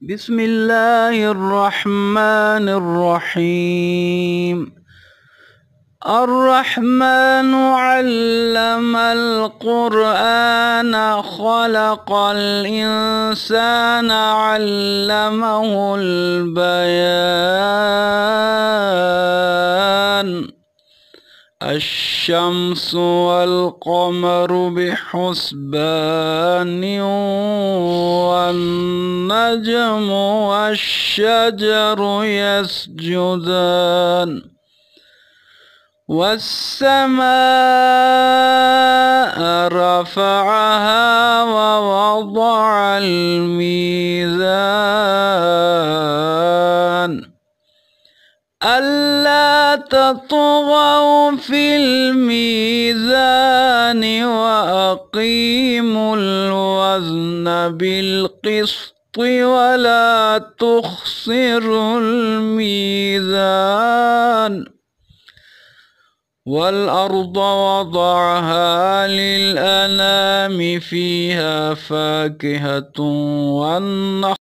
بسم الله الرحمن الرحيم. الرحمن علم القرآن خلق الإنسان علمه البيان. الشمس والقمر بحسبان والنجم والشجر يسجدان والسماء رفعها ووضع الميزان ألا تطغوا في الميزان وأقيموا الوزن بالقسط ولا تخسروا الميزان. والأرض وضعها للأنام فيها فاكهة والنخل